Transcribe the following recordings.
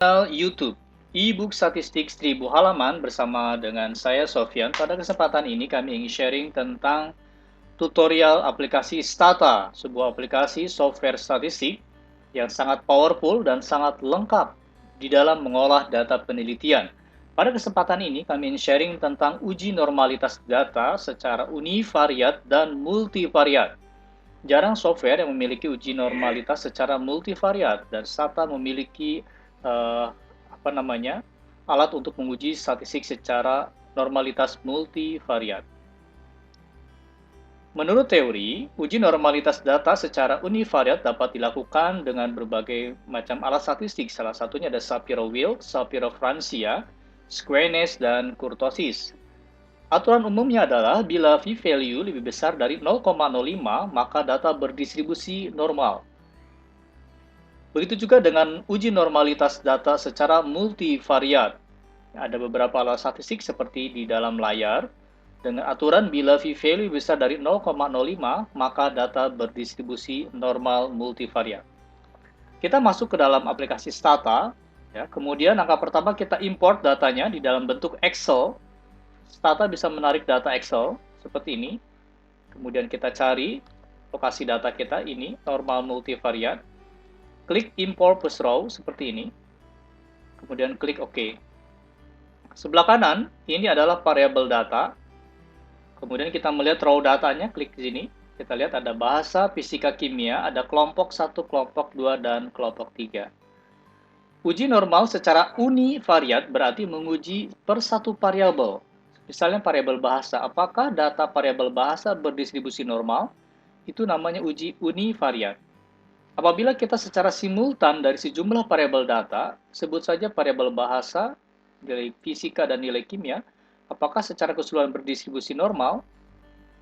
Channel YouTube e-book statistik 1000 halaman bersama dengan saya Sofyan. Pada kesempatan ini kami ingin sharing tentang tutorial aplikasi Stata, sebuah aplikasi software statistik yang sangat powerful dan sangat lengkap di dalam mengolah data penelitian. Pada kesempatan ini kami ingin sharing tentang uji normalitas data secara univariat dan multivariat. Jarang software yang memiliki uji normalitas secara multivariat dan Stata memiliki eh, alat untuk menguji statistik secara normalitas multivariat. Menurut teori, uji normalitas data secara univariat dapat dilakukan dengan berbagai macam alat statistik. Salah satunya ada Shapiro-Wilk, Shapiro-Francia, Squeness, dan Kurtosis. Aturan umumnya adalah bila p-value lebih besar dari 0,05, maka data berdistribusi normal. Begitu juga dengan uji normalitas data secara multivariat. Ada beberapa alat statistik seperti di dalam layar. Dengan aturan bila p-value besar dari 0,05, maka data berdistribusi normal multivariat. Kita masuk ke dalam aplikasi Stata. Ya, kemudian langkah pertama kita import datanya di dalam bentuk Excel. Stata bisa menarik data Excel seperti ini. Kemudian kita cari lokasi data kita ini, normal multivariat. Klik import plus row seperti ini. Kemudian klik OK. Sebelah kanan, ini adalah variabel data. Kemudian kita melihat raw datanya, klik di sini. Kita lihat ada bahasa, fisika, kimia, ada kelompok 1, kelompok 2, dan kelompok 3. Uji normal secara univariat berarti menguji per satu variabel. Misalnya variabel bahasa, apakah data variabel bahasa berdistribusi normal? Itu namanya uji univariat. Apabila kita secara simultan dari sejumlah variabel data, sebut saja variabel bahasa, nilai fisika, dan nilai kimia, apakah secara keseluruhan berdistribusi normal?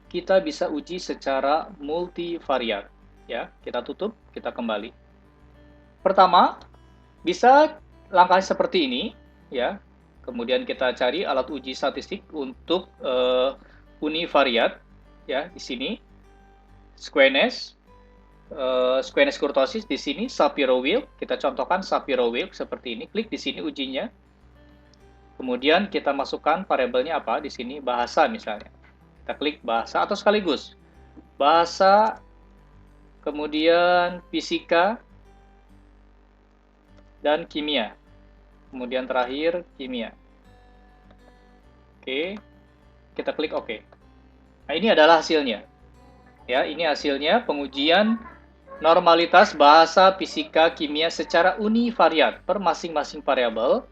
Kita bisa uji secara multivariat. Ya, kita tutup, kita kembali. Pertama, bisa langkahnya seperti ini, ya. Kemudian kita cari alat uji statistik untuk univariat, ya, di sini Squeness, Squeness kurtosis di sini Shapiro-Wilk. Kita contohkan Shapiro-Wilk seperti ini. Klik di sini ujinya. Kemudian kita masukkan variabelnya apa? Di sini bahasa misalnya. Kita klik bahasa atau sekaligus. Bahasa, kemudian fisika, dan kimia. Kemudian terakhir kimia. Oke, kita klik OK. Nah, ini adalah hasilnya. Ya, ini hasilnya pengujian normalitas bahasa, fisika, kimia secara univariat per masing-masing variabel.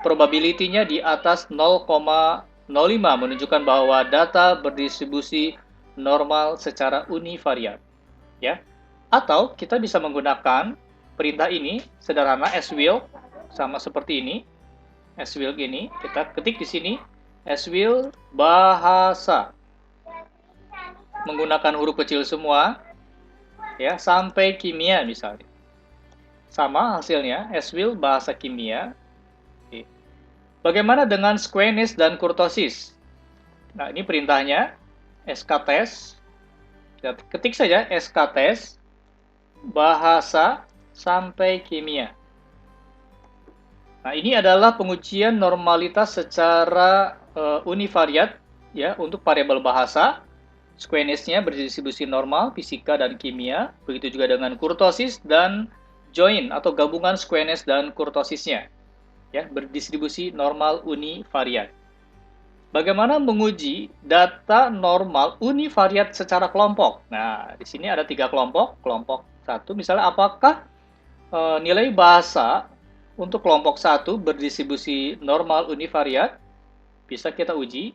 Probability-nya di atas 0,05 menunjukkan bahwa data berdistribusi normal secara univariat. Ya. Atau kita bisa menggunakan perintah ini sederhana swilk sama seperti ini. Swilk ini kita ketik di sini swilk bahasa menggunakan huruf kecil semua ya sampai kimia misalnya. Sama hasilnya swilk bahasa kimia. Oke. Bagaimana dengan Squeness dan kurtosis? Nah, ini perintahnya skTest. Kita ketik saja skTest bahasa sampai kimia. Nah, ini adalah pengujian normalitas secara univariat ya untuk variabel bahasa. Squeness-nya berdistribusi normal, fisika dan kimia. Begitu juga dengan kurtosis dan join atau gabungan Squeness dan kurtosisnya. Ya, berdistribusi normal univariat. Bagaimana menguji data normal univariat secara kelompok? Nah, di sini ada 3 kelompok. Kelompok 1, misalnya apakah nilai bahasa untuk kelompok 1 berdistribusi normal univariat? Bisa kita uji.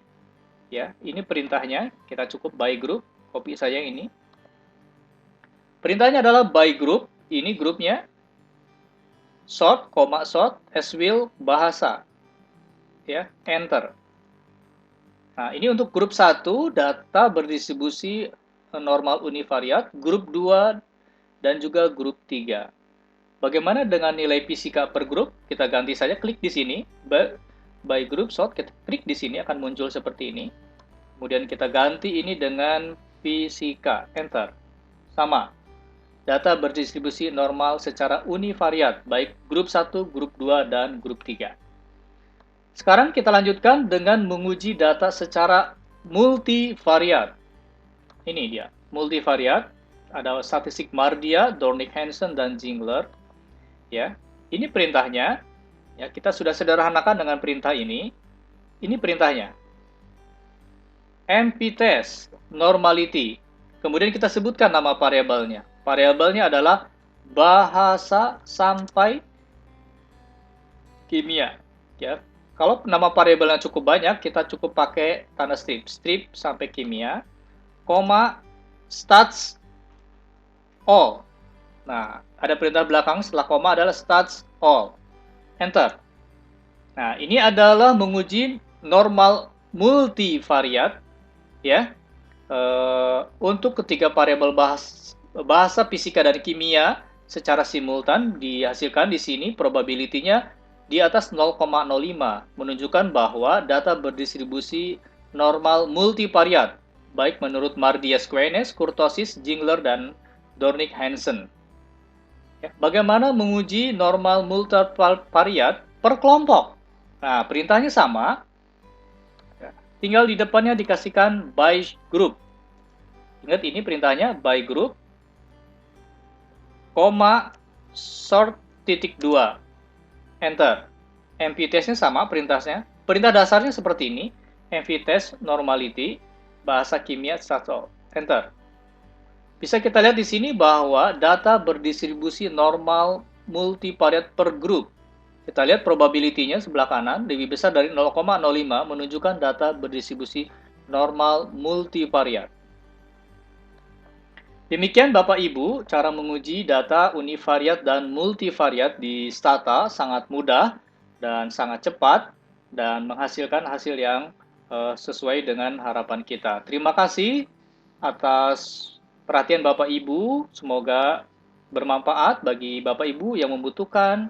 Ya, ini perintahnya. Kita cukup by group. Copy saja yang ini. Perintahnya adalah by group. Ini grupnya. Sort, sort, swilk bahasa. Ya, enter. Nah, ini untuk grup 1, data berdistribusi normal univariat, grup 2, dan juga grup 3. Bagaimana dengan nilai fisika per grup? Kita ganti saja, klik di sini, by group sort, kita klik di sini, akan muncul seperti ini. Kemudian kita ganti ini dengan fisika, enter. Sama. data berdistribusi normal secara univariat, baik grup 1, grup 2, dan grup 3. Sekarang kita lanjutkan dengan menguji data secara multivariat. Ini dia, multivariat. Ada statistik Mardia, Dornick Hansen, dan Zingler. Ya, ini perintahnya. Ya, kita sudah sederhanakan dengan perintah ini. Ini perintahnya. MPTest normality. Kemudian kita sebutkan nama variabelnya. Variabelnya adalah bahasa sampai kimia. Ya, kalau nama variabelnya cukup banyak, kita cukup pakai tanda strip. Strip sampai kimia, koma, stats all. Nah, ada perintah belakang setelah koma adalah stats all. Enter. Nah, ini adalah menguji normal multivariat, ya, untuk ketiga variabel bahasa fisika dan kimia secara simultan dihasilkan di sini probability-nya di atas 0,05, menunjukkan bahwa data berdistribusi normal multivariat, baik menurut Mardia-Squarness, Kurtosis, Zingler, dan Dornick Hansen. Ya, bagaimana menguji normal multivariat per kelompok? Nah, perintahnya sama, tinggal di depannya dikasihkan by group. Ingat ini perintahnya by group, koma, sort titik 2, enter. MV-testnya sama perintahnya. Perintah dasarnya seperti ini, MV-test normality, bahasa kimia satu, enter. Bisa kita lihat di sini bahwa data berdistribusi normal multivariat per grup. Kita lihat probability-nya sebelah kanan lebih besar dari 0,05 menunjukkan data berdistribusi normal multivariat. Demikian Bapak Ibu, cara menguji data univariat dan multivariat di Stata sangat mudah dan sangat cepat dan menghasilkan hasil yang sesuai dengan harapan kita. Terima kasih atas perhatian Bapak Ibu, semoga bermanfaat bagi Bapak Ibu yang membutuhkan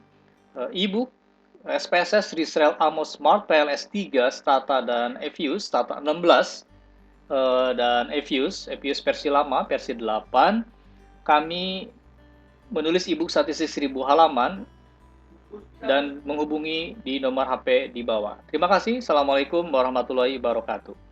e-book SPSS Risrael Amos Smart PLS 3 Stata dan EVIUS Stata 16 dan EVIUS versi lama, versi 8. Kami menulis e-book statistik 1000 halaman dan menghubungi di nomor HP di bawah. Terima kasih. Assalamualaikum warahmatullahi wabarakatuh.